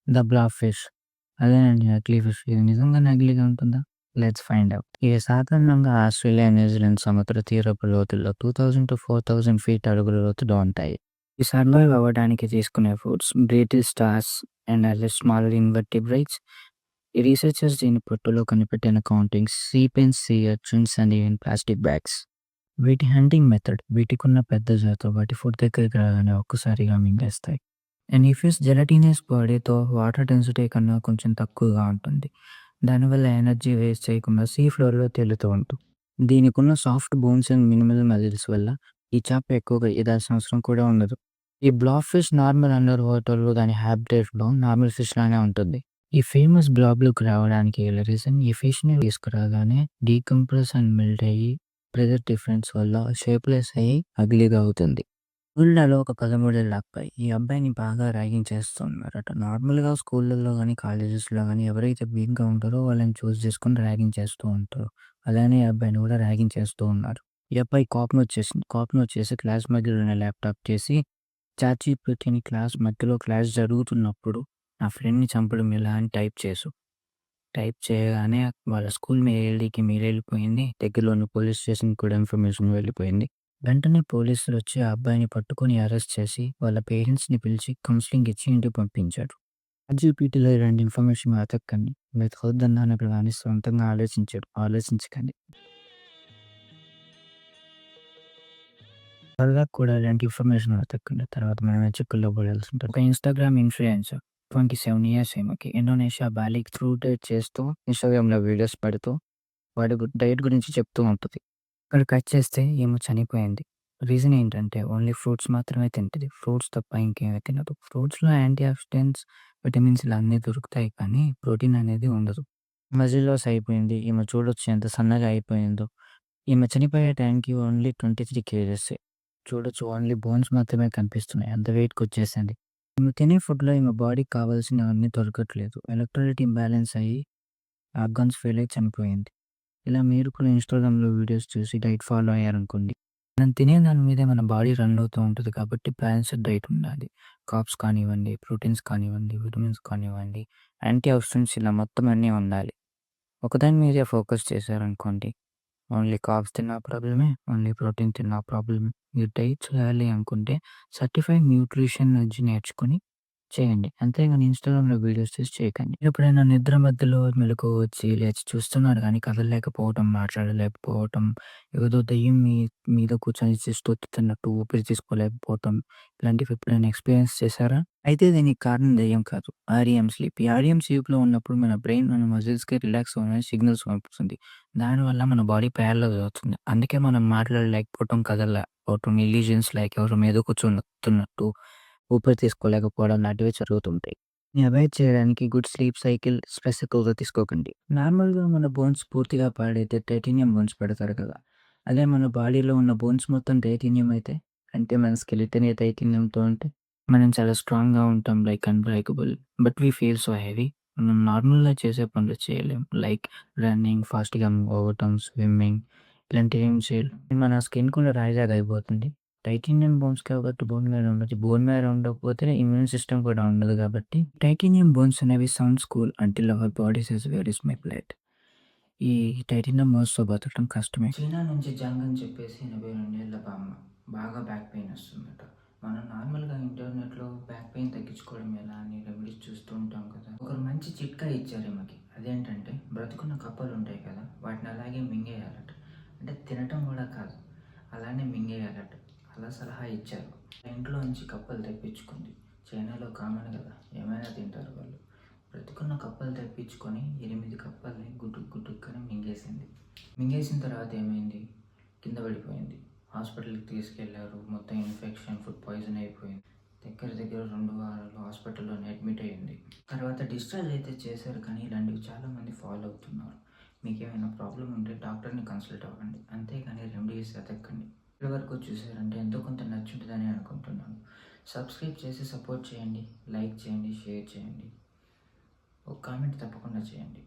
The blob fish. అదేనండి నకిలీ fish. ఇది నిజంగా నకిలీగా ఉంటుందా? Let's find out. ఇది సాధారణంగా ఆస్ట్రేలియా, న్యూజిలాండ్ సముద్ర తీరపు లోతుల్లో 2000-4000 ఫీట్ అడుగుల లోతులో ఉంటాయి. ఈ సర్వైవ్ అవ్వడానికి తీసుకునే foods brittle stars and other small invertebrates. ఈ రీసెర్చర్స్ దీని పొట్టులో కనిపెట్టిన కౌంటింగ్స్, sea pens, sea urchins and even plastic bags. వీటి హంటింగ్ మెథడ్ వీటికున్న పెద్ద జాతులు వాటి ఫుడ్ దగ్గరికి రాగానే ఒక్కసారిగా మింగేస్తాయి. అండ్ ఈ ఫిష్ జెలటినస్ బాడీతో వాటర్ డెన్సిటీ కన్నా కొంచెం తక్కువగా ఉంటుంది. దానివల్ల ఎనర్జీ వేస్ట్ చేయకుండా సీ ఫ్లోర్‌లో తేలుతూ ఉంటుంది. దీనికున్న soft bones and minimal muscles వల్ల ఈ చేప ఎక్కువగా ఈదాల్సిన అవసరం కూడా ఉండదు. ఈ బ్లాబ్ ఫిష్ నార్మల్ అండర్ వాటర్‌లో దాని హాబిటేట్‌లో నార్మల్ ఫిష్ లానే ఉంటుంది. ఈ ఫేమస్ బ్లాబ్ లుక్ రావడానికి గల రీజన్ ఈ ఫిష్‌ని తీసుకురాగానే డీకంప్రెస్ అండ్ మెల్ట్ అయ్యి ప్రెషర్ డిఫరెన్స్ వల్ల షేప్‌లెస్ అయ్యి అగ్లీగా అవుతుంది. స్కూళ్ళలో ఒక 13 ఏళ్ల అబ్బాయి ఈ అబ్బాయిని బాగా ర్యాగింగ్ చేస్తున్నారట. నార్మల్‌గా స్కూళ్ళల్లో గానీ, కాలేజెస్‌లో గానీ ఎవరైతే వీక్‌గా ఉంటారో వాళ్ళని చూస్ చేసుకొని ర్యాగింగ్ చేస్తూ ఉంటారు. అలానే ఈ అబ్బాయిని కూడా ర్యాగింగ్ చేస్తూ ఉన్నారు. ఈ అబ్బాయి కోపమొచ్చేసింది. కోపమొచ్చేసి క్లాస్ మధ్యలోనే ల్యాప్‌టాప్ తీసి చాట్‌జీపీటీని క్లాస్ జరుగుతున్నప్పుడు నా ఫ్రెండ్‌ని చంపడం ఎలా అని టైప్ చేయగానే వాళ్ళ స్కూల్ మెయిల్‌కి మెయిల్ వెళ్ళిపోయింది. దగ్గరలోని పోలీస్ స్టేషన్‌కి కూడా ఇన్ఫర్మేషన్ వెళ్ళిపోయింది. వెంటనే పోలీసులొచ్చి ఆ అబ్బాయిని పట్టుకొని అరెస్ట్ చేసి, వాళ్ళ పేరెంట్స్‌ని పిలిచి కౌన్సెలింగ్ ఇచ్చి ఇంటికి పంపించారు. చాట్‌జీపీటీలో ఇలాంటి ఇన్ఫర్మేషన్ వెతక్కండి. వెతకొద్దన్నాను గానీ సొంతంగా ఆలోచించరు. ఆలోచించకండి. వాళ్ళకి కూడా ఇలాంటి ఇన్ఫర్మేషన్ వెతక్కండి. తర్వాత మనమే చిక్కుల్లో పడాల్సి ఉంటది. ఒక ఇన్‌స్టాగ్రామ్ ఇన్‌ఫ్లుయెన్సర్ 27 ఇయర్స్ ఈమెకి. ఇండోనేషియా బాలికి త్రూ డేట్ చేస్తూ ఇన్‌స్టాగ్రామ్‌లో వీడియోస్ పెడుతూ వాడి డైట్ గురించి చెప్తూ ఉంటది. ఇక్కడ కట్ చేస్తే ఈమె చనిపోయింది. రీజన్ ఏంటంటే ఓన్లీ ఫ్రూట్స్ మాత్రమే తింటది. ఫ్రూట్స్ తప్ప ఇంకేమి తినదు. ఫ్రూట్స్‌లో యాంటీ ఆక్సిడెంట్స్, విటమిన్స్ ఇలా అన్నీ దొరుకుతాయి కానీ ప్రోటీన్ అనేది ఉండదు. మజిల్ లాస్ అయిపోయింది. ఈమె చూడొచ్చు ఎంత సన్నగా అయిపోయిందో. ఈమె చనిపోయే టైంకి ఓన్లీ 23 కేజెసే. చూడొచ్చు ఓన్లీ బోన్స్ మాత్రమే కనిపిస్తున్నాయి. అంత వెయిట్‌కొచ్చేసింది. ఈమె తినే ఫుడ్‌లో ఈమె బాడీకి కావాల్సినవన్నీ దొరకట్లేదు. ఎలక్ట్రోలైట్ ఇంబాలెన్స్ అయ్యి ఆర్గాన్స్ ఫెయిల్ అయ్యి చనిపోయింది. ఇలా మీరు కూడా ఇన్‌స్టాగ్రామ్‌లో వీడియోస్ చూసి డైట్ ఫాలో అయ్యారనుకోండి. మనం తినే దాని మీదే మన బాడీ రన్ అవుతూ ఉంటది కాబట్టి బ్యాలెన్స్‌డ్ డైట్ ఉండాలి. కార్బ్స్ కానివ్వండి, ప్రోటీన్స్ కానివ్వండి, విటమిన్స్ కానివ్వండి, యాంటీ ఆక్సిడెంట్స్ ఇలా మొత్తం అన్నీ ఉండాలి. ఒకదాని మీదే ఫోకస్ చేశారనుకోండి, ఓన్లీ కార్బ్స్ తిన్నా ప్రాబ్లమే, ఓన్లీ ప్రోటీన్ తిన్నా ప్రాబ్లమే. మీరు డైట్ చేయాలి అనుకుంటే సర్టిఫైడ్ న్యూట్రిషన్ నుంచి నేర్చుకొని చేయండి. అంతేగాని ఇన్‌స్టాగ్రామ్‌లో వీడియోస్ చూసి చేయకండి. ఎప్పుడైనా నిద్ర మధ్యలో మెలుకువ వచ్చి లేచి చూస్తున్నారు గానీ కదలలేకపోవటం, మాట్లాడలేకపోవటం, ఏదో దెయ్యం మీద కూర్చొని జస్ట్ ఒత్తుతున్నట్టు ఊపిరి తీసుకోలేకపోవటం, ఇలాంటివి ఎప్పుడైనా ఎక్స్‌పీరియన్స్ చేశారా? అయితే దీనికి కారణం దెయ్యం కాదు. REM sleep. ఈ ఆర్‌ఈఎం స్లీప్‌లో ఉన్నప్పుడు మన బ్రెయిన్ మన మజిల్స్‌కి రిలాక్స్ అవ్వమని సిగ్నల్స్ పంపుతుంది. దానివల్ల మన బాడీ ప్యారలైజ్ అవుతుంది. అందుకే మనం మాట్లాడలేకపోవటం, కదలలేకపోవటం, ఇల్యూజన్స్ లైక్ ఎవరి మీద కూర్చొని ఊపిరి తీసుకోలేకపోవడం లాంటివి జరుగుతుంటాయి. దీన్ని అవాయిడ్ చేయడానికి గుడ్ స్లీప్ సైకిల్ స్ట్రెస్ ఎక్కువగా తీసుకోకండి. నార్మల్‌గా మన బోన్స్ పూర్తిగా పాడైతే టైటానియం బోన్స్ పెడతారు కదా! అదే మన బాడీలో ఉన్న బోన్స్ మొత్తం టైటానియం అయితే, అంటే మన స్కెలిటనే టైటానియంతో ఉంటే, మనం చాలా స్ట్రాంగ్‌గా ఉంటాం like unbreakable. But we feel so heavy. మనం నార్మల్‌గా చేసే పనులు చేయలేం. లైక్ రన్నింగ్, ఫాస్ట్‌గా మూవ్ అవ్వటం, స్విమ్మింగ్ ఇలాంటివి ఏం చేయలేం. మన స్కిన్ కూడా రాయిలాగా అయిపోతుంది. టైటానియం బోన్స్ కాబట్టి బోన్ మ్యారో ఉండొచ్చు. బోన్ మ్యారో ఉండకపోతే ఇమ్యూన్ సిస్టమ్ కూడా ఉండదు కాబట్టి టైటానియం బోన్స్ అనేవి sounds cool until our bodies is very స్మైప్లెట్. ఈ టైటానియం బోన్స్‌తో బతకడం కష్టమే. చైనా నుంచి జంగ్ అని చెప్పేసి 82 ఏళ్ల బామ్మ. బాగా బ్యాక్ పెయిన్ వస్తుందట. మనం నార్మల్‌గా ఇంటర్నెట్‌లో బ్యాక్ పెయిన్ తగ్గించుకోవడం ఎలా అని రెమెడీస్ చూస్తూ ఉంటాం కదా! ఒకరు మంచి చిట్కా ఇచ్చారు ఈమెకి. అదేంటంటే బ్రతుకున్న కప్పలు ఉంటాయి కదా! వాటిని అలాగే మింగేయాలట. అంటే తినటం కూడా కాదు. అలానే మింగేయాలట. అలా సలహా ఇచ్చారు. ఇంట్లోంచి కప్పలు తెప్పించుకుంది. చైనాలో కామన్ కదా! ఏమైనా తింటారు వాళ్ళు. బ్రతికున్న కప్పలు తెప్పించుకొని 8 కప్పల్ని గుటుక్ గుటుక్కని మింగేసింది. మింగేసిన తర్వాత ఏమైంది? కింద పడిపోయింది. హాస్పిటల్‌కి తీసుకెళ్లారు. మొత్తం ఇన్ఫెక్షన్, ఫుడ్ పాయిజన్ అయిపోయింది. దగ్గర దగ్గర 2 వారాలు హాస్పిటల్‌లోనే అడ్మిట్ అయ్యింది. తర్వాత డిశ్చార్జ్ అయితే చేశారు కానీ ఇలాంటివి చాలామంది ఫాలో అవుతున్నారు. మీకేమైనా ప్రాబ్లమ్ ఉంటే డాక్టర్‌ని కన్సల్ట్ అవ్వండి. అంతేగాని రెమెడీస్ వెతక్కండి. ఇప్పటి వరకు చూసారంటే ఎంతో కొంత నచ్చుంటుందని అనుకుంటున్నాను. సబ్స్క్రైబ్ చేసి సపోర్ట్ చేయండి. లైక్ చేయండి, షేర్ చేయండి. ఒక కామెంట్ తప్పకుండా చేయండి.